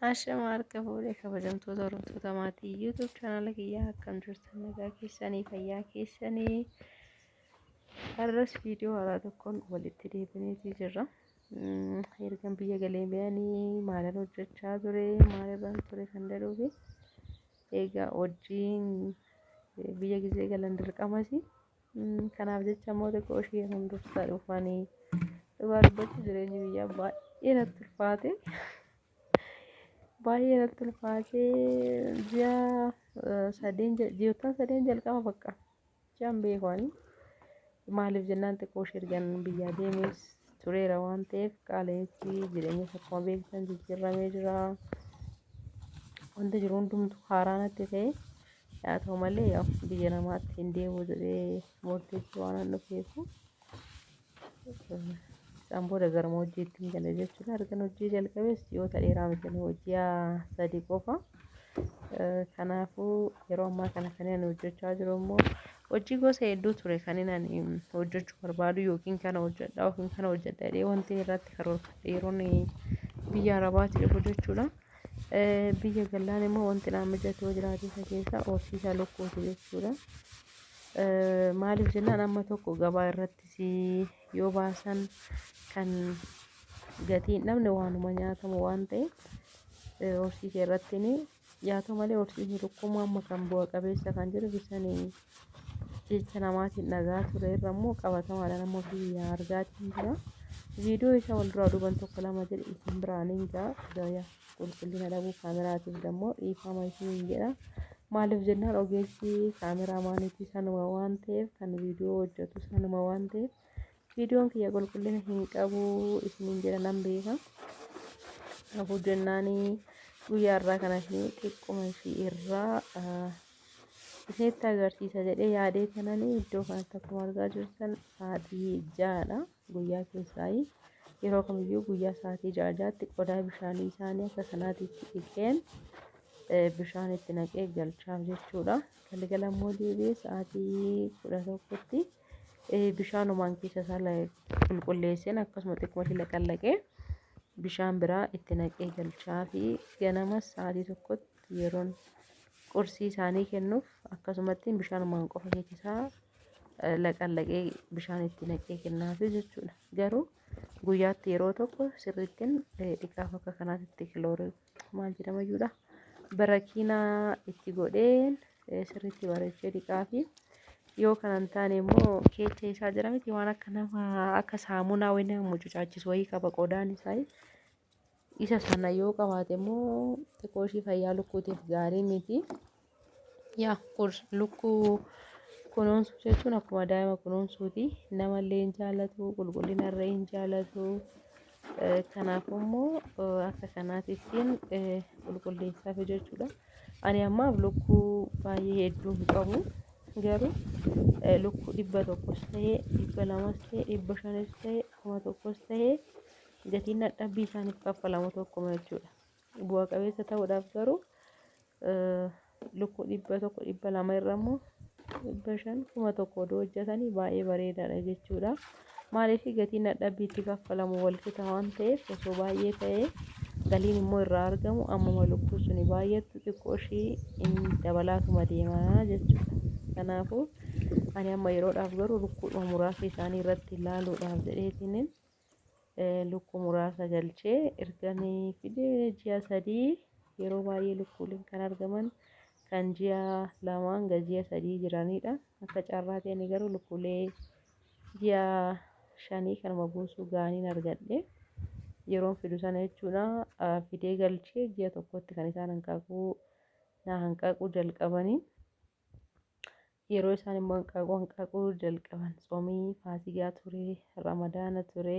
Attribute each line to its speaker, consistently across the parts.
Speaker 1: Ashama harka fuudhee kabajamtoota Oromtoota maatii YouTube chaanaala kiyyaa akkam jirtan nagaa keessanii fayyaa keessanii har'as viidiyoo haaraa tokkoon walitti deebineetii jirra. Ergan biyya galee bayanii maalan hojjechaa ture maalirraan ture kan jedhuufi egaa hojiin biyya gisee galan dirqamasi. Kanaaf jecha immoo xiqqoo ishee hundursaa dhufanii dhugaa dubbachuu jireenyi biyyaa baay'ee natti ulfaate. Baay'ee natti ulfaatee ji'oottan sadeen jalqaba bakka jaan beekanii maaliif jennaan xiqqoo ishee ergan biyyaa deemes tureera waan ta'eef qaala'insi jireenya akkuma beektan jijjiiramee jira. Wanti jiru hundumtuu haaraa natti ta'e haa ta'u malee biyya namaatti hin deebi'u jedhee murteessee waan dhufeefu isaan booda garuma hojiitti gala jechuudha. Ergan hojii jalqabees ji'oota dheeraa miti hojii sadii qofa. Kanaafuu yeroo ammaa kana kan ani hojjechaa jiru immoo hojii gosa hedduu ture kan ani hojjechuu barbaadu yookiin kana hojjedha yookiin kana hojjedha jedhee wanti irratti karoorfadhe yeroon biyya arabaatti dhufu jechuudha. Biyya galaan immoo wanti naan mijatoo jiraate isa keessaa horsiisa lukkuuti jechuudha. Maaliif jennaan amma tokko gabaa irrattis yoo baasan kan gatiin dhabne waanuma nyaatamu waan ta'eef horsiisa irratti yaa ta'u malee horsiisni lukkuu amma kan bu'a qabeessa kan jiru bisanii jecha namaatiin dhagaa ture irra immoo qabatamaadhaan amma biyya argaatiin jira. Viidiyoo isa walduraa duuban tokko lama jedhe isin biraan egaa qulqullina dhabuu kaameraatiif immoo dhiifama isin jedha. Maaliif jennaan ogeessi kaameraa maaniitii sanuma waan ta'eef kan viidiyoo hojjetu sanuma waan ta'eef viidiyoon kiyya qulqullina hin qabu isiniin jedha nan beeka. Kanaafuu jennaan guyyaa irraa kana xiqquma ishii irraa isinitti agarsiisa jedhee yaadee kanan iddoo kanatti akkuma argaa jirtan sa'aatii 6dha guyyaa keessaa yeroo kamiyyuu guyyaa sa'aatii 6tti qodaa bishaanii isaanii akka sanaatitti dhiqeen bishaan itti naqee galchaaf jechuudha. Galgala immoo deebi'ee sa'aatii 11tti bishaanumaan keessa isaa qulqulleesseen akkasuma xiqquma ishee laqallaqee bishaan biraa itti naqee galchaa fi ganamas sa'aatii 1tti yeroon qursii isaanii kennuuf akkasumatti bishaanumaan qofa keessa isaa laqallaqee bishaan itti naqee kennaafi jechuudha. Garuu guyyaatti yeroo tokko sirriittiin dhiqaaf akka kanaatti kiloorii maal jedhamayyuudha barakiinaa itti godheen sirriitti bareechee dhiqaafi yoo kanan taane immoo keessa isaa jira miti waan akka nama akka saamunaa wayii nama mucucaachisu wayii qaba qodaan isaa isa sana yoo qabaate immoo xiqqoo ishii fayyaa lukkuutiif gaarii miti. Lukkuu kunuunsuu jechuun akkuma daa'ima kunuunsuuti namallee hin jaallatu qulqullina irra hin jaallatu. Kanaafuu immoo akka kanaatittiin qulqulleessaaf jechuudha. Ani ammaaf lukkuu baay'ee hedduu hin qabu garuu lukkuu 100 ta'ee 200 ta'ee 500 ta'ee 1000 ta'ee gatiin dadhabbii isaaniif kaffalamu tokkuma jechuudha. Bu'a qabeessa ta'uudhaaf garuu lukkuu 100 200 irra immoo 500 1000 odoo hojjetanii baay'ee bareedaadha jechuudha. Maaliif gatiin dadhabbiitti kaffalamu walqixa waan ta'eef osoo baay'ee ta'ee galiin immoo irraa argamu ammuma lukkuu suni baay'eetu xiqqoo ishii dabalaatuma deemaa jechuudha. Kanaafuu ani amma yeroodhaaf garuu lukkuudhuma muraasa isaanii irratti ilaaluudhaaf jedheetiin lukkuu muraasa galchee erganii fidee ji'a 3 yeroo baay'ee lukkuuleen kan argaman kan ji'a 2 hanga ji'a 3 jiranidha. Akka carraa ta'e garuu lukkuulee ji'a 5 kanuma buusuu gaaniin argadhe yeroon fidu sana jechuudha. Fidee galchee ji'a 1tti kan isaan hanqaaquu jalqabanii yeroo isaan immoo hanqaaquu jalqaban soomii faasigaa ture ramadaana ture.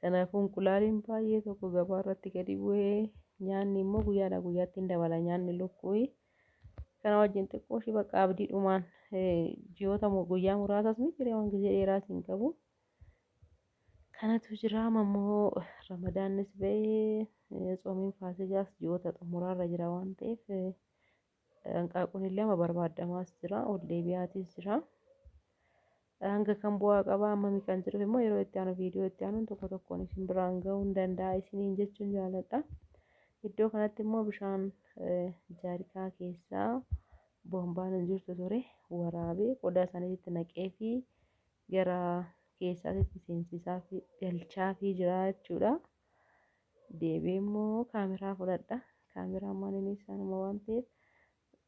Speaker 1: Kanaafuu inqulaaliin baay'ee tokko gabaa irratti gadi bu'ee nyaanni immoo guyyaadhaa guyyaatti hin dabala nyaanni lukkuu. Kana wajjin xiqqoo ishii bakka abdiidhumaan ji'oota guyyaa muraasas miti waan gisee dheeraas hin qabu. Kanatu jira ammoo ramadaannis ba'ee soomiin faasigaas ji'oota xumuraarra jira waan ta'eef hanqaaquun illee amma barbaadamaas jira ol deebi'aatis jira. Hanga kan bu'aa qaba ammami kan jiruuf immoo yeroo itti aanu viidiyoo itti aanuun tokko tokkoon isin biraan ga'uu hin danda'a isiniin jechuun jaalladha. Iddoo kanatti immoo bishaan jaarikaa keessaa boombaan hin jirtu ture waraabee qodaa isaaniitti naqee fi gara keessaatti seensisaa fi galchaa fi jira jechuudha. Deebi'ee immoo kaameraa fudhadha. Kaameraan maaliin isaanuma waan ta'eef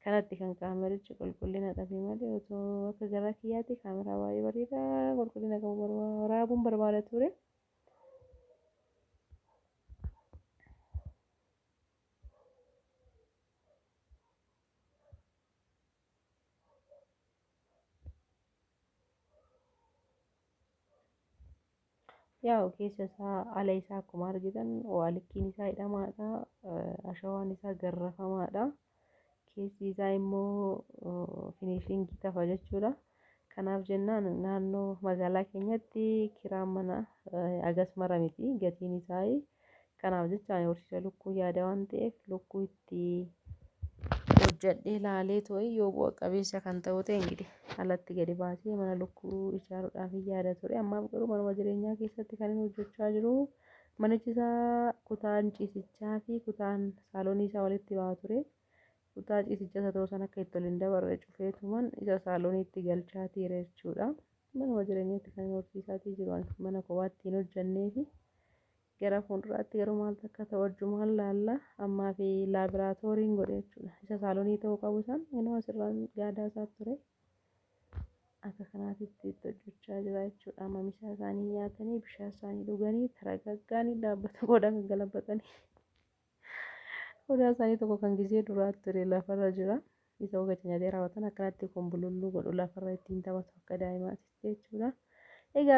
Speaker 1: kanatti kan kaamerichi qulqullina dhabee malee otoo akka gara kiyyaatti kaameraa baay'ee bareedaa qulqullina qabu waraabuun barbaada ture. Yaa'u keessa isaa ala isaa akkuma argitan waalikkiin isaa hidhamaadha. Ashawaan isaa garrafamaadha. Keessi isaa immoo finishiingii tafa jechuudha. Kanaaf jennaan naannoo magaalaa keenyatti kiraan mana agas mara miti gatiin isaa. Kanaaf jecha ani horsiisa lukkuu yaada waan ta'eef lukkuu itti hojjedhee ilaalee too'i yoo bu'a qabeessa kan ta'u ta'e ingidihi alatti gadi baasee mana lukkuu ijaaruudhaaf yaada ture. Ammaaf garuu manuma jireenyaa keessatti kan inni hojjechaa jiru. Manichi isaa kutaan ciisichaa fi kutaan saaloonii isaa walitti ba'a ture. Kutaa ciisichaa isa ta'uu sana akka itti ol hin dabarre cufeetuman isa saalooniitti galchaa ture jechuudha. Manuma jireenyaatti kan inni horsiisaatii jiru mana kophaatti hin hojjennee fi gara fuulduraatti garuu maaltu akka ta'u wajjumaan laalla ammaa fi laabiraatooriin godhe jechuudha. Isa saaloonii ta'uu qabu san inuu asirraan gaadaa isaa ture. Akka kanaatitti itti hojjechaa jira jechuudha. Amma misaa isaanii nyaatanii bishaan isaanii dhuganii taragaggaanii dhaabbata qodaa kan galabatanii. Qodaa isaanii tokko kan gizee duraatti ture lafarra jira. Isa ogacha nyaatee raawwatan akkanatti kun bululluu godhu lafarra ittiin taphatu akka daa'imaatti jechuudha. Egaa